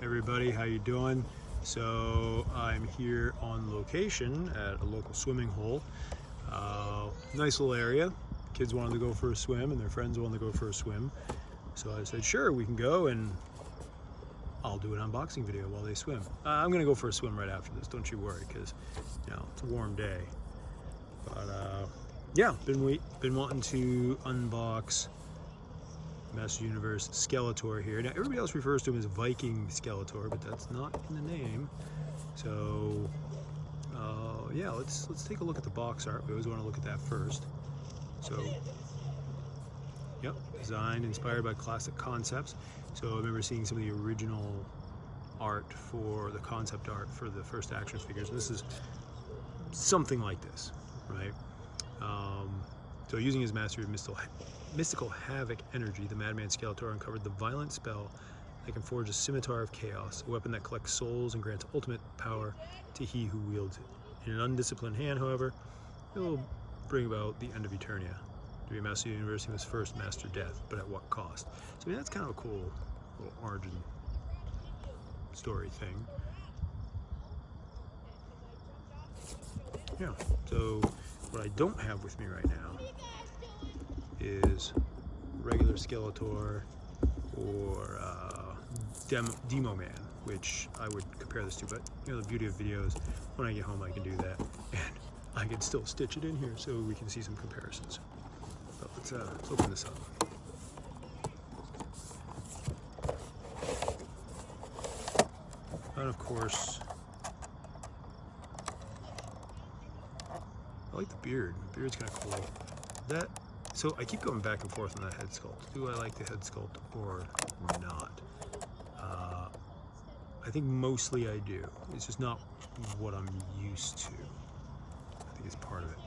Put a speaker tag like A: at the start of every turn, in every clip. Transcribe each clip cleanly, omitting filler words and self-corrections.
A: everybody, how you doing? So I'm here on location at a local swimming hole. Nice little area. Kids wanted to go for a swim and their friends wanted to go for a swim. So I said, sure, we can go, and I'll do an unboxing video while they swim. I'm gonna go for a swim right after this, don't you worry, because it's a warm day. But yeah, been wanting to unbox Master Universe Skeletor here. Now everybody else refers to him as Viking Skeletor, but that's not in the name. So yeah, let's take a look at the box art. We always want to look at that first. So yep, designed, inspired by classic concepts. So I remember seeing some of the original art for the concept art for the first action figures. This is something like this, right? So using his mastery of mystical havoc energy, the Madman Skeletor uncovered the violent spell that can forge a scimitar of chaos, a weapon that collects souls and grants ultimate power to he who wields it. In an undisciplined hand, however, it will bring about the end of Eternia. To be a Master Universe, he must first master death, but at what cost? So I mean, that's kind of a cool little origin story thing. Yeah, so what I don't have with me right now is regular Skeletor or Demo Man, which I would compare this to, but the beauty of videos, when I get home I can do that, and I can still stitch it in here so we can see some comparisons. But let's open this up. And of course, I like the beard. The beard's kind of cool. So I keep going back and forth on that head sculpt. Do I like the head sculpt or not? I think mostly I do. It's just not what I'm used to. I think it's part of it.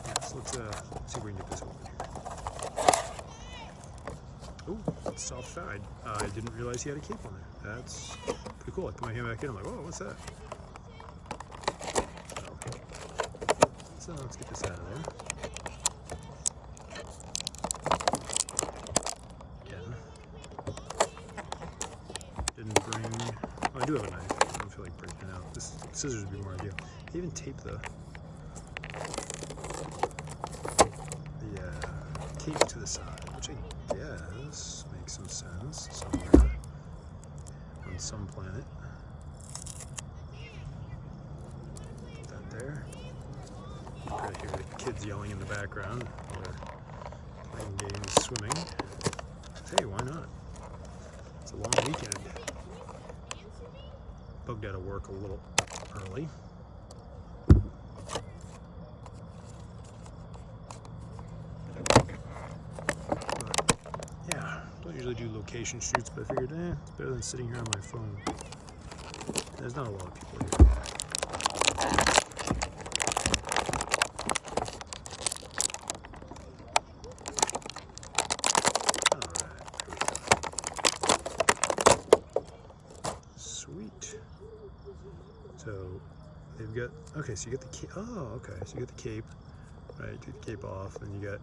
A: Yeah, so let's see if we can get this open here. Oh, it's soft side. I didn't realize he had a cape on there. That's pretty cool. I put my hand back in. I'm like, whoa, what's that? So let's get this out of there. Again, didn't bring. Oh, I do have a knife. I don't feel like breaking it out. This scissors would be more ideal. I even tape the cape to the side, which I guess makes some sense somewhere on some planet. Put that there. You can hear the kids yelling in the background while they're playing games, swimming. Hey, why not? It's a long weekend. Bugged out of work a little early. But yeah, don't usually do location shoots, but I figured, it's better than sitting here on my phone. There's not a lot of people here. So they've got, okay, so you get the cape, so you get the cape, right, take the cape off, then you got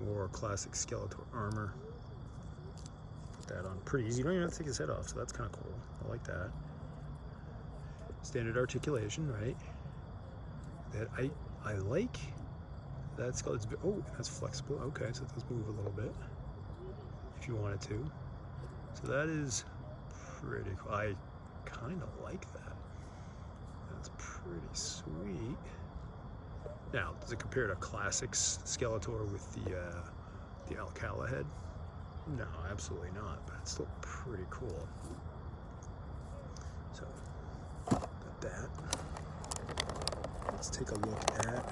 A: more classic Skeletor armor. Put that on pretty easy, you don't even have to take his head off, so that's kind of cool, I like that. Standard articulation, right, that I like, that Skeletor's, oh, that's flexible, okay, so it does move a little bit, if you wanted to, so that is pretty cool. I kind of like that. That's pretty sweet. Now, does it compare to classics Skeletor with the Alcala head? No, absolutely not, but it's still pretty cool. So, got that. Let's take a look at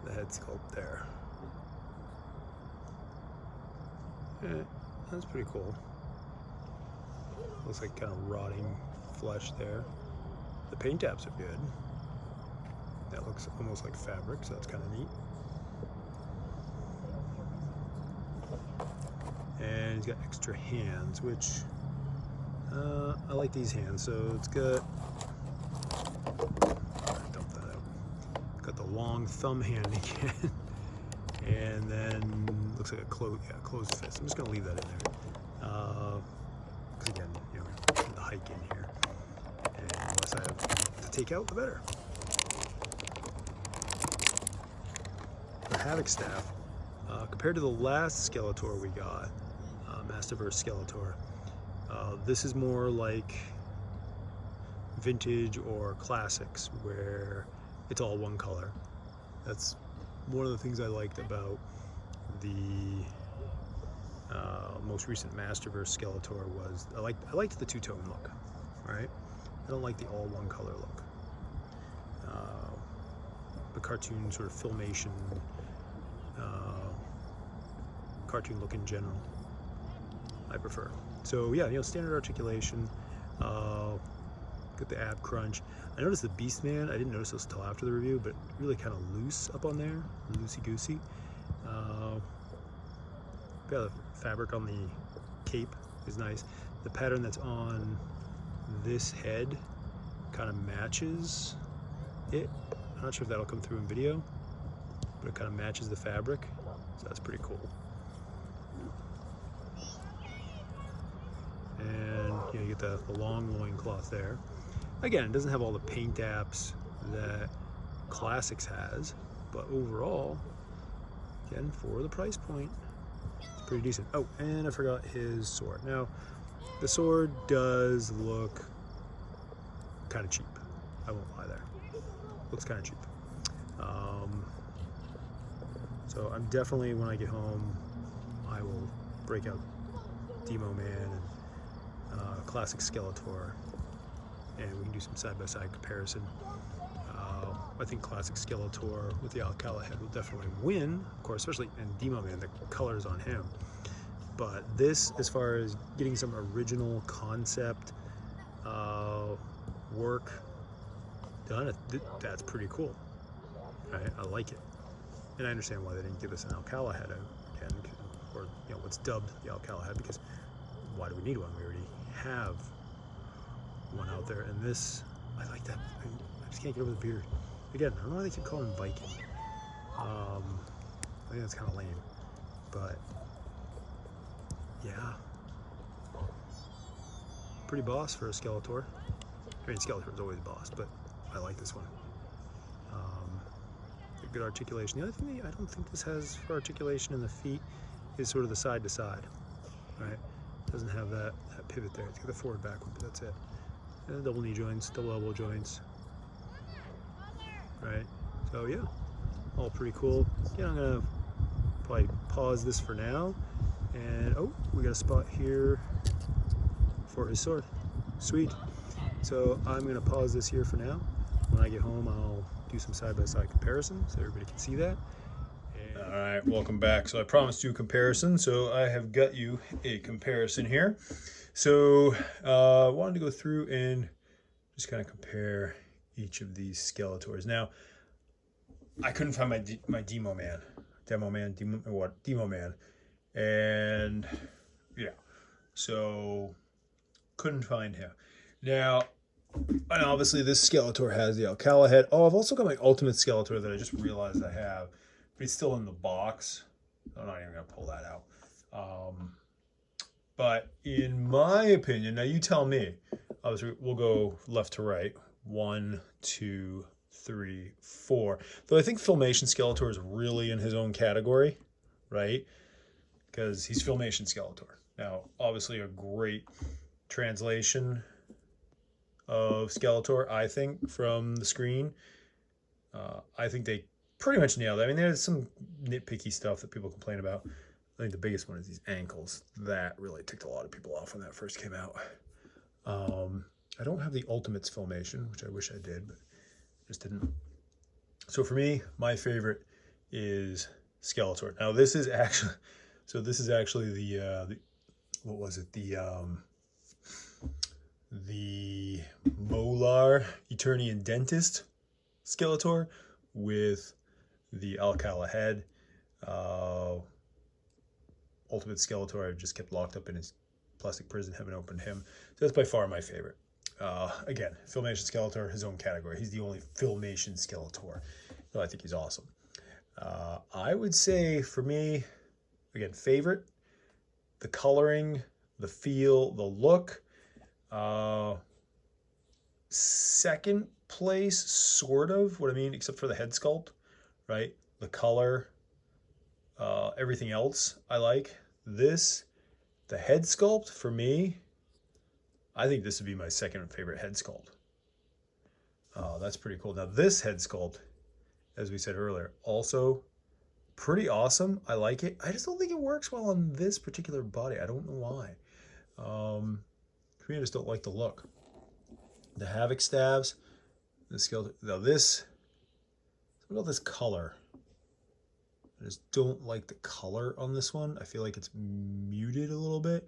A: the head sculpt there. Yeah, that's pretty cool. Looks like kind of rotting flesh there. The paint apps are good. That looks almost like fabric, so that's kind of neat. And he's got extra hands, which I like these hands. So it's got, dump that out. Got the long long thumb hand again. And then looks like a closed fist. I'm just gonna leave that in there. Because again, you know, the hike in here. And the less I have to take out, the better. The Havoc Staff, compared to the last Skeletor we got, Masterverse Skeletor, this is more like vintage or classics where it's all one color. That's one of the things I liked about the most recent Masterverse Skeletor was I liked the two-tone look, right? I don't like the all one color look. The cartoon sort of filmation, cartoon look in general, I prefer. So yeah, you know, standard articulation. Got the ab crunch. I noticed the Beast Man. I didn't notice this until after the review, but really kind of loose up on there, loosey goosey. Got the fabric on the cape is nice. The pattern that's on this head kind of matches it. I'm not sure if that'll come through in video, but it kind of matches the fabric, so that's pretty cool. And you know, you get the long loincloth there. Again, it doesn't have all the paint apps that Classics has, but overall, again, for the price point, it's pretty decent. Oh, and I forgot his sword. Now, the sword does look kind of cheap. I won't lie there. Looks kind of cheap. So I'm definitely, when I get home, I will break out Demo Man and Classic Skeletor, and we can do some side-by-side comparison. I think Classic Skeletor with the Alcala head will definitely win, of course, especially in Demo Man, the colors on him. But this, as far as getting some original concept work done, that's pretty cool. Right? I like it. And I understand why they didn't give us an Alcala head again, or you know, what's dubbed the Alcala head, because why do we need one? We already have one out there. And this, I like that. I just can't get over the beard. Again, I don't know why they keep calling him Viking. I think that's kind of lame. But yeah, pretty boss for a Skeletor. I mean, Skeletor's always boss, but I like this one. Good articulation. The other thing I don't think this has for articulation in the feet is sort of the side to side, right? It doesn't have that pivot there. It's got the forward backward, but that's it. And double knee joints, double elbow joints, right? So yeah, all pretty cool. Yeah, I'm gonna probably pause this for now. And oh, we got a spot here for his sword. Sweet. So I'm gonna pause this here for now. When I get home, I'll do some side-by-side comparison so everybody can see that. All right, welcome back. So I promised you a comparison, so I have got you a comparison here. So I wanted to go through and just kind of compare each of these Skeletors. Now, I couldn't find my Demo Man, and yeah, so couldn't find him. Now, and obviously this Skeletor has the Alcala head. Oh, I've also got my Ultimate Skeletor that I just realized I have, but it's still in the box. I'm not even gonna pull that out. But in my opinion, now you tell me, obviously we'll go left to right. 1, 2, 3, 4. Though I think Filmation Skeletor is really in his own category, right? Because he's Filmation Skeletor. Now, obviously a great translation of Skeletor, I think, from the screen. I think they pretty much nailed it. I mean, there's some nitpicky stuff that people complain about. I think the biggest one is these ankles. That really ticked a lot of people off when that first came out. I don't have the Ultimates Filmation, which I wish I did, but just didn't. So for me, my favorite is Skeletor. Now this is actually, the what was it? The Molar Eternian Dentist Skeletor with the Alcala head. Ultimate Skeletor, I've just kept locked up in his plastic prison, haven't opened him. So that's by far my favorite. Again, Filmation Skeletor, his own category. He's the only Filmation Skeletor. No, I think he's awesome. I would say for me, again, favorite, the coloring, the feel, the look. Second place, sort of, what I mean, except for the head sculpt, right? The color, everything else I like. This, the head sculpt for me, I think this would be my second favorite head sculpt. That's pretty cool. Now this head sculpt, as we said earlier, also pretty awesome. I like it. I just don't think it works well on this particular body. I don't know why. For me, I just don't like the look. The Havoc stabs, the Skeletor. Now this, what about this color? I just don't like the color on this one. I feel like it's muted a little bit.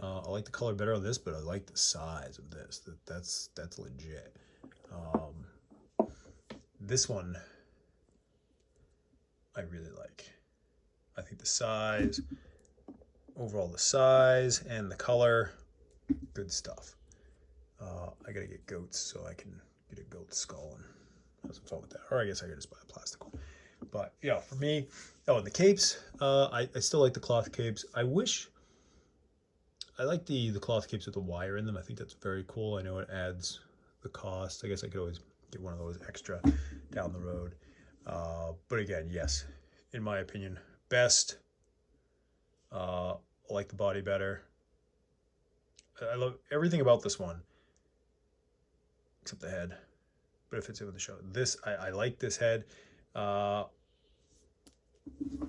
A: I like the color better on this, but I like the size of this. That's legit. This one, I really like. I think the size, overall the size and the color, good stuff. I gotta get goats so I can get a goat skull and have some fun with that. Or I guess I could just buy a plastic one. But yeah, for me, oh, and the capes, I still like the cloth capes. I like the cloth capes with the wire in them. I think that's very cool. I know it adds the cost. I guess I could always get one of those extra down the road. But again, yes, in my opinion, best. I like the body better. I love everything about this one, except the head. But it fits in with the show. This, I like this head.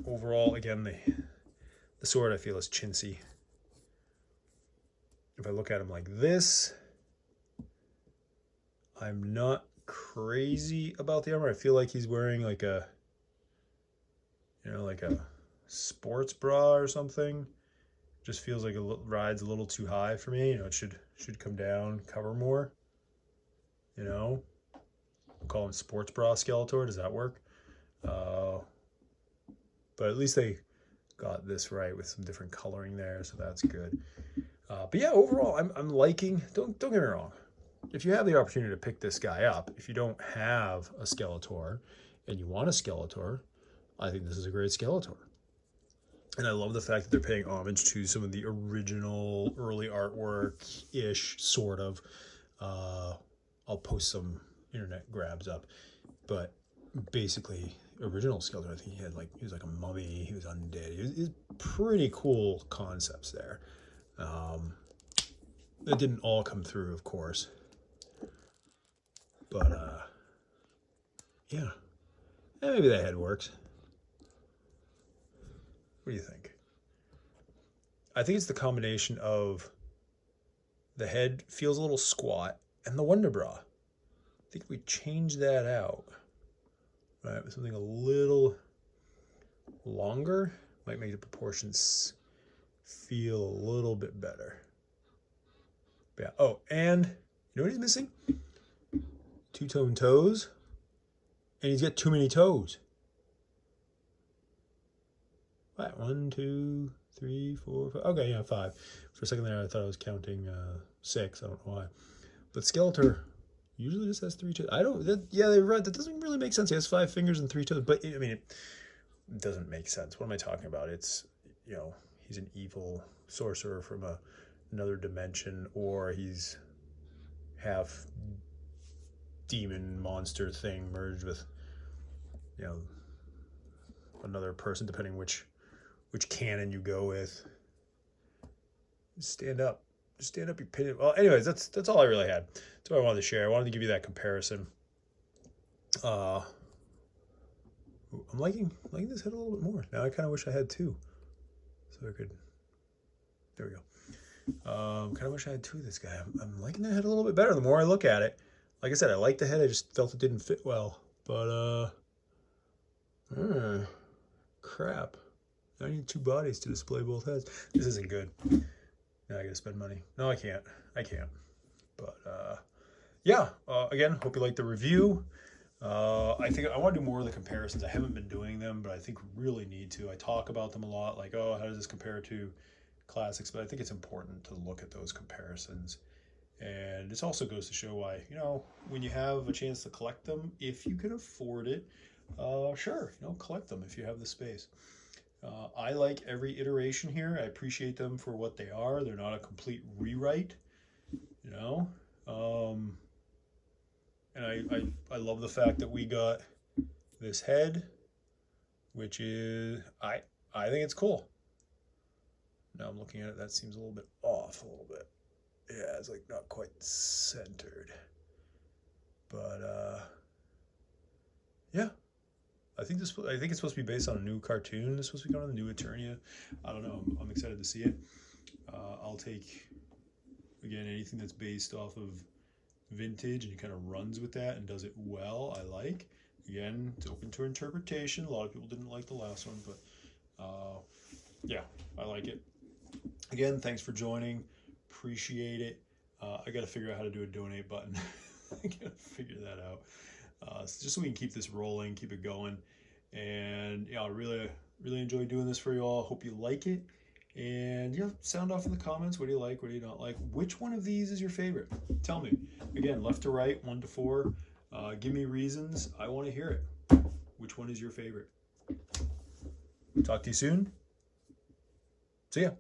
A: Overall, again, the sword I feel is chintzy. If I look at him like this, I'm not crazy about the armor. I feel like he's wearing like a, like a sports bra or something. Just feels like it rides a little too high for me. It should come down, cover more. We'll call him sports bra Skeletor. Does that work? But at least they got this right with some different coloring there, so that's good. But yeah, overall, I'm liking. Don't get me wrong. If you have the opportunity to pick this guy up, if you don't have a Skeletor and you want a Skeletor, I think this is a great Skeletor. And I love the fact that they're paying homage to some of the original early artwork-ish, sort of. I'll post some internet grabs up. But basically, original Skeletor, I think he was like a mummy, he was undead. He was pretty cool concepts there. That didn't all come through, of course. But, yeah. Maybe that head works. What do you think? I think it's the combination of the head feels a little squat and the Wonder Bra. I think if we change that out, right, with something a little longer, might make the proportions feel a little bit better. But yeah. Oh, and you know what he's missing? Two-tone toes. And he's got too many toes. Right, 1, 2, 3, 4, 5. Okay, yeah, 5. For a second there, I thought I was counting 6. I don't know why. But Skeletor usually just has 3 toes. Yeah, they're right. That doesn't really make sense. He has 5 fingers and 3 toes. But, I mean, it doesn't make sense. What am I talking about? It's, he's an evil sorcerer from another dimension, or he's half demon monster thing merged with, another person, depending which canon you go with. Just stand up. Just stand up, you pin it. Well, anyways, that's all I really had. That's what I wanted to share. I wanted to give you that comparison. I'm liking this head a little bit more. Now I kind of wish I had 2. So I could, there we go. Kind of wish I had 2 of this guy. I'm liking that head a little bit better the more I look at it. Like I said, I like the head. I just felt it didn't fit well. But, crap. I need 2 bodies to display both heads. This isn't good. Now I gotta spend money. No, I can't. But, yeah. Again, hope you liked the review. I think I want to do more of the comparisons. I haven't been doing them, but I think really need to. I talk about them a lot, like, oh, how does this compare to classics? But I think it's important to look at those comparisons. And this also goes to show why, when you have a chance to collect them, if you can afford it, sure, collect them if you have the space. I like every iteration here. I appreciate them for what they are. They're not a complete rewrite, you know. Um, and I love the fact that we got this head, which is I think it's cool. Now I'm looking at it, that seems a little bit off a little bit. Yeah, it's like not quite centered. But yeah. I think it's supposed to be based on a new cartoon. It's supposed to be going on the new Eternia. I don't know. I'm excited to see it. I'll take, again, anything that's based off of vintage and kind of runs with that and does it well. I like. Again, it's open to interpretation. A lot of people didn't like the last one, but yeah, I like it. Again, thanks for joining. Appreciate it. I got to figure out how to do a donate button. I got to figure that out. Just so we can keep this rolling, keep it going. And yeah, I really enjoy doing this for you all. Hope you like it. And yeah, sound off in the comments. What do you like? What do you not like? Which one of these is your favorite? Tell me. Again, left to right, 1 to 4. Give me reasons. I want to hear it. Which one is your favorite? Talk to you soon. See ya.